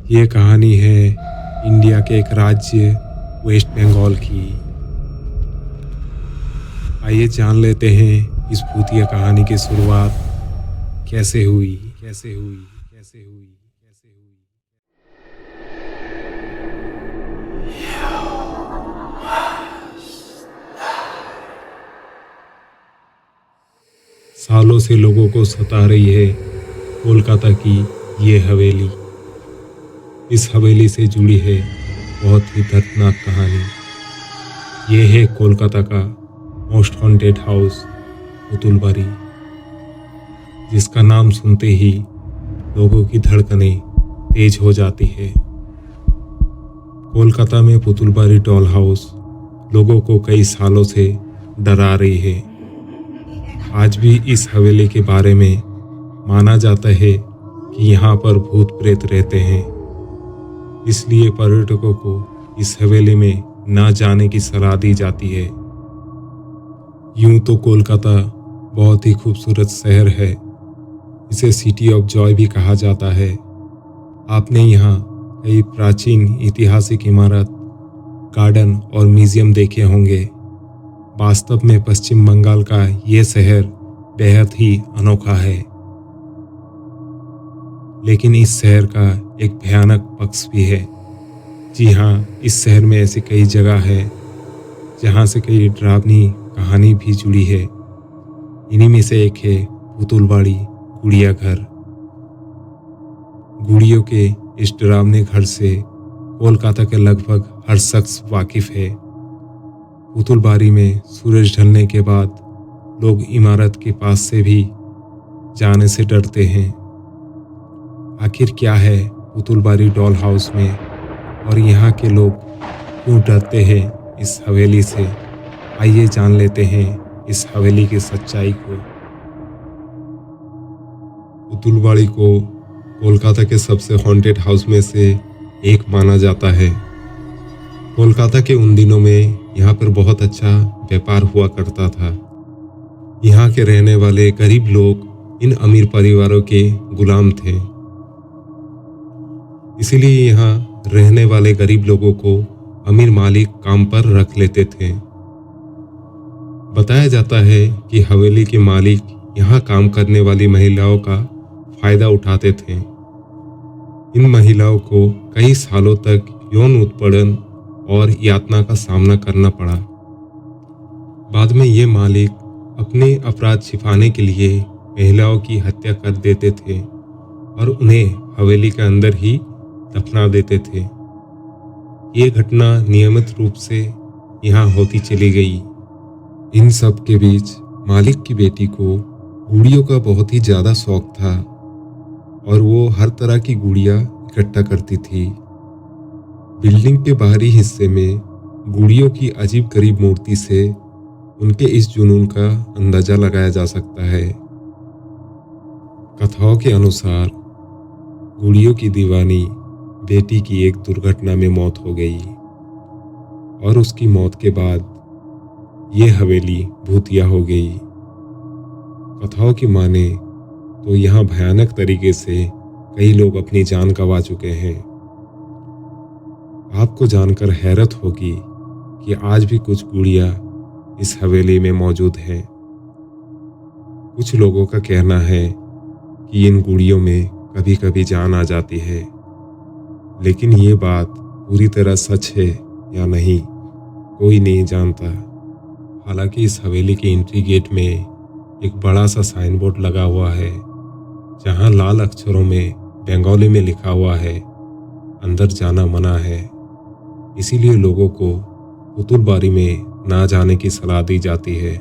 ये कहानी है इंडिया के एक राज्य वेस्ट बंगाल की। आइए जान लेते हैं इस भूतिया कहानी की शुरुआत कैसे हुई। सालों से लोगों को सता रही है कोलकाता की ये हवेली। इस हवेली से जुड़ी है बहुत ही दर्दनाक कहानी। ये है कोलकाता का मोस्ट हॉन्टेड हाउस पुतुलबारी, जिसका नाम सुनते ही लोगों की धड़कनें तेज हो जाती है। कोलकाता में पुतुलबारी डॉल हाउस लोगों को कई सालों से डरा रही है। आज भी इस हवेली के बारे में माना जाता है कि यहाँ पर भूत प्रेत रहते हैं, इसलिए पर्यटकों को इस हवेली में न जाने की सलाह दी जाती है। यूं तो कोलकाता बहुत ही खूबसूरत शहर है, इसे सिटी ऑफ जॉय भी कहा जाता है। आपने यहाँ कई प्राचीन ऐतिहासिक इमारत, गार्डन और म्यूजियम देखे होंगे। वास्तव में पश्चिम बंगाल का ये शहर बेहद ही अनोखा है, लेकिन इस शहर का एक भयानक पक्ष भी है। जी हाँ, इस शहर में ऐसी कई जगह है जहाँ से कई डरावनी कहानी भी जुड़ी है। इन्हीं में से एक है पुतुलबारी गुड़िया घर। गुड़ियों के इस डरावने घर से कोलकाता के लगभग हर शख्स वाकिफ है। पुतुलबारी में सूरज ढलने के बाद लोग इमारत के पास से भी जाने से डरते हैं। आखिर क्या है पुतुलबारी डॉल हाउस में और यहाँ के लोग क्यों डरते हैं इस हवेली से? आइए जान लेते हैं इस हवेली की सच्चाई को। पुतुलबारी को कोलकाता के सबसे हॉन्टेड हाउस में से एक माना जाता है। कोलकाता के उन दिनों में यहाँ पर बहुत अच्छा व्यापार हुआ करता था। यहाँ के रहने वाले गरीब लोग इन अमीर परिवारों के गुलाम थे, इसीलिए यहाँ रहने वाले गरीब लोगों को अमीर मालिक काम पर रख लेते थे। बताया जाता है कि हवेली के मालिक यहाँ काम करने वाली महिलाओं का फायदा उठाते थे। इन महिलाओं को कई सालों तक यौन उत्पीड़न और यातना का सामना करना पड़ा। बाद में ये मालिक अपने अपराध छिपाने के लिए महिलाओं की हत्या कर देते थे और उन्हें हवेली के अंदर ही दफना देते थे। ये घटना नियमित रूप से यहाँ होती चली गई। इन सब के बीच मालिक की बेटी को गुड़ियों का बहुत ही ज़्यादा शौक था और वो हर तरह की गुड़िया इकट्ठा करती थी। बिल्डिंग के बाहरी हिस्से में गुड़ियों की अजीब गरीब मूर्ति से उनके इस जुनून का अंदाजा लगाया जा सकता है। कथाओं के अनुसार गुड़ियों की दीवानी बेटी की एक दुर्घटना में मौत हो गई और उसकी मौत के बाद ये हवेली भूतिया हो गई। कथाओं की माने तो यहाँ भयानक तरीके से कई लोग अपनी जान गंवा चुके हैं। आपको जानकर हैरत होगी कि आज भी कुछ गुड़िया इस हवेली में मौजूद हैं। कुछ लोगों का कहना है कि इन गुड़ियों में कभी कभी जान आ जाती है, लेकिन ये बात पूरी तरह सच है या नहीं कोई नहीं जानता। हालांकि इस हवेली के एंट्री गेट में एक बड़ा सा साइन बोर्ड लगा हुआ है, जहां लाल अक्षरों में बंगाली में लिखा हुआ है अंदर जाना मना है। इसीलिए लोगों को पुतुलबारी में ना जाने की सलाह दी जाती है।